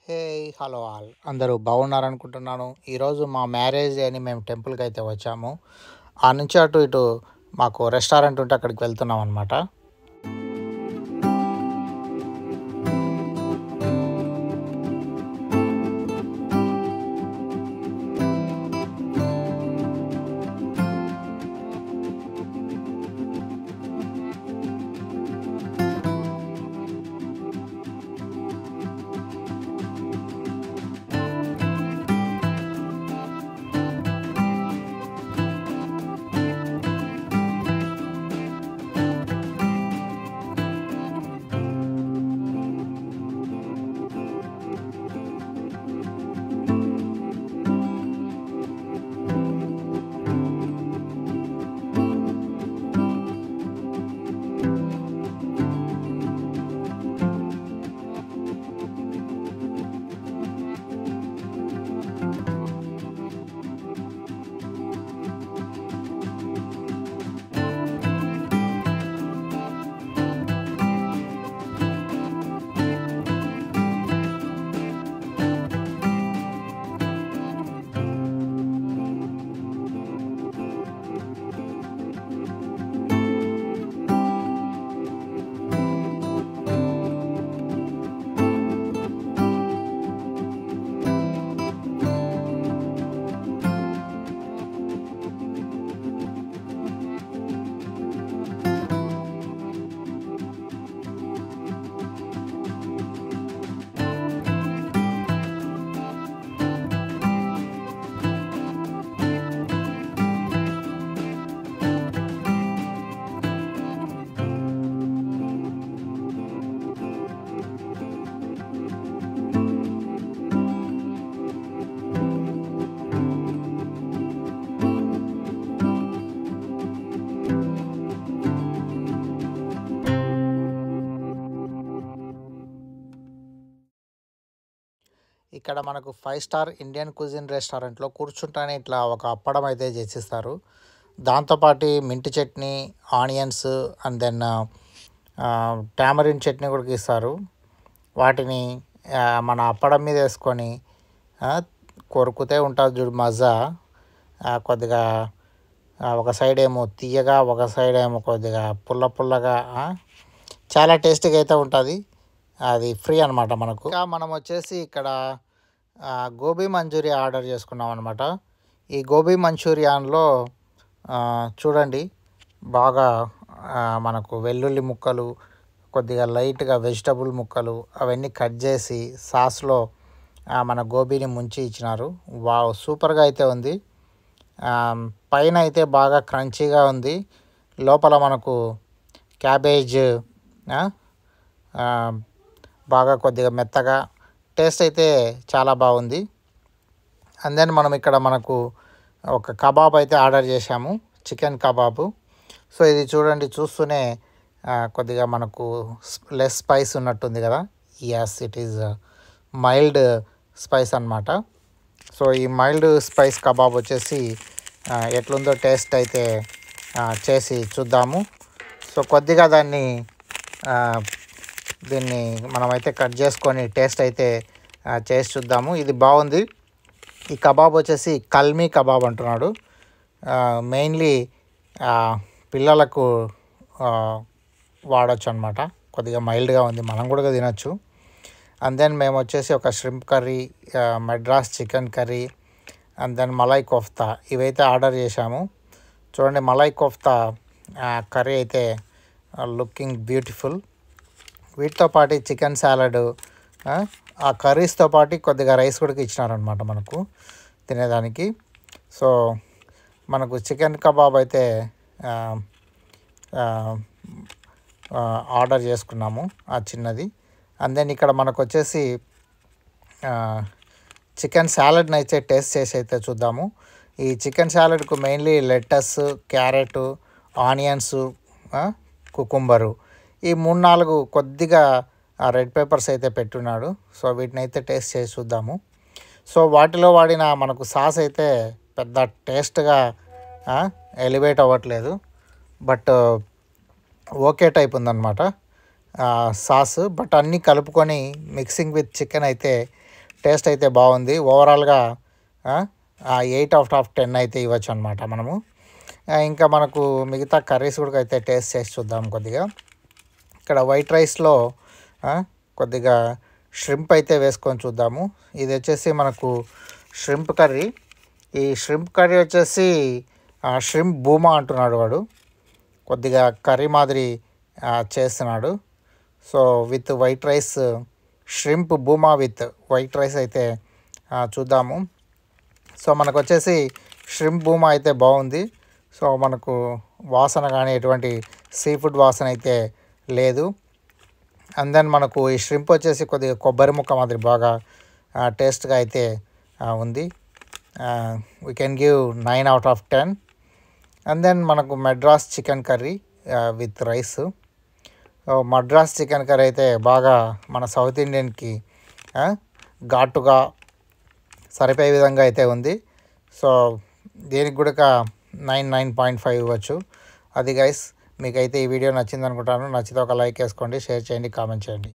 Hey hello all అందరూ బాగున్నారనుకుంటున్నాను. ఈరోజు మా మ్యారేజ్ అని మేము టెంపుల్కి అయితే వచ్చాము. ఆ నుంచి అటు ఇటు మాకు రెస్టారెంట్ ఉంటే అక్కడికి వెళ్తున్నాం అనమాట. ఇక్కడ మనకు 5 స్టార్ ఇండియన్ కుజిన్ రెస్టారెంట్లో కూర్చుంటానే ఇట్లా ఒక అప్పడం అయితే చేసిస్తారు. దాంతోపాటు mint chutney, onions and then tamarind chutney కూడా ఇస్తారు. వాటిని మన అప్పడం మీద వేసుకొని కొరుకుతే ఉంటుంది చూడు మజా. కొద్దిగా ఒక సైడ్ ఏమో తీయగా, ఒక సైడ్ ఏమో కొద్దిగా పుల్ల పుల్లగా చాలా టేస్టీగా అయితే ఉంటుంది. అది ఫ్రీ అనమాట మనకు. ఇంకా మనం వచ్చేసి ఇక్కడ గోబీ మంచూరియా ఆర్డర్ చేసుకున్నాం అనమాట. ఈ గోబీ మంచూరియాన్లో చూడండి బాగా మనకు వెల్లుల్లి ముక్కలు, కొద్దిగా లైట్గా వెజిటబుల్ ముక్కలు అవన్నీ కట్ చేసి సాస్లో మన గోబీని ముంచి ఇచ్చినారు. వావ్, సూపర్గా అయితే ఉంది. పైన అయితే బాగా క్రంచీగా ఉంది. లోపల మనకు క్యాబేజ్ బాగా కొద్దిగా మెత్తగా, టేస్ట్ అయితే చాలా బాగుంది. అండ్ దెన్ మనం ఇక్కడ మనకు ఒక కబాబ్ అయితే ఆర్డర్ చేశాము, చికెన్ కబాబు. సో ఇది చూడండి, చూస్తూనే కొద్దిగా మనకు లెస్ స్పైస్ ఉన్నట్టుంది కదా. Yes, it is mild spice అన్నమాట. సో ఈ మైల్డ్ స్పైస్ కబాబ్ వచ్చేసి ఎట్లుందో టేస్ట్ అయితే చేసి చూద్దాము. సో కొద్దిగా దీన్ని మనమైతే కట్ చేసుకొని టేస్ట్ అయితే చేసి చూద్దాము. ఇది బాగుంది. ఈ కబాబ్ వచ్చేసి కల్మీ కబాబ్ అంటున్నాడు. మెయిన్లీ పిల్లలకు వాడచ్చు అనమాట. కొద్దిగా మైల్డ్గా ఉంది, మనం కూడా తినచ్చు. అండ్ దెన్ మేము వచ్చేసి ఒక shrimp curry, Madras chicken curry, and then malai kofta ఇవైతే ఆర్డర్ చేశాము. చూడండి, మలై కోఫ్తా కర్రీ అయితే లుకింగ్ బ్యూటిఫుల్. వీటితో పాటు చికెన్ సాలడ్, ఆ కర్రీస్తో పాటు కొద్దిగా రైస్ కూడా ఇచ్చినారనమాట మనకు తినేదానికి. సో మనకు చికెన్ కబాబ్ అయితే ఆర్డర్ చేసుకున్నాము, ఆ చిన్నది. అండ్ దెన్ ఇక్కడ మనకు వచ్చేసి చికెన్ సాలడ్ని అయితే టేస్ట్ చేసి అయితే చూద్దాము. ఈ చికెన్ సాలడ్కు mainly lettuce, carrot, onions, cucumber, ఈ 3-4 కొద్దిగా రెడ్ పేపర్స్ అయితే పెట్టున్నాడు. సో వీటిని అయితే టేస్ట్ చేసి చూద్దాము. సో వాటిలో వాడిన మనకు సాస్ అయితే పెద్ద టేస్ట్గా ఎలివేట్ అవ్వట్లేదు, బట్ ఓకే టైప్ ఉందన్నమాట సాస్. బట్ అన్నీ కలుపుకొని మిక్సింగ్ విత్ చికెన్ అయితే టేస్ట్ అయితే బాగుంది. ఓవరాల్గా 8/10 అయితే ఇవ్వచ్చు అనమాట మనము. ఇంకా మనకు మిగతా కర్రీస్ కూడా అయితే టేస్ట్ చేసి చూద్దాం కొద్దిగా. ఇక్కడ వైట్ రైస్లో కొద్దిగా షింప్ అయితే వేసుకొని చూద్దాము. ఇది వచ్చేసి మనకు షింప్ కర్రీ. ఈ షింప్ కర్రీ వచ్చేసి షింప్ బూమా అంటున్నాడు వాడు. కొద్దిగా కర్రీ మాదిరి చేస్తున్నాడు. So with white rice, shrimp బూమా విత్ వైట్ రైస్ అయితే చూద్దాము. సో మనకు వచ్చేసి షింప్ బూమా అయితే బాగుంది. సో మనకు వాసన కానీ ఎటువంటి సీ ఫుడ్ వాసన అయితే లేదు. అండ్ దెన్ మనకు ఈ షింప్ వచ్చేసి కొద్దిగా కొబ్బరి ముక్క మాదిరి బాగా టేస్ట్గా అయితే ఉంది. We can give 9/10. And then మనకు Madras chicken curry with rice. Madras chicken curry అయితే బాగా మన సౌత్ ఇండియన్కి ఘాటుగా సరిపోయే విధంగా అయితే ఉంది. సో దీనికి కూడా 9.5 ఇవ్వచ్చు. అది గైస్, మీకైతే ఈ వీడియో నచ్చింది అనుకుంటాను. నచ్చితే ఒక లైక్ వేసుకోండి, షేర్ చేయండి, కామెంట్ చేయండి.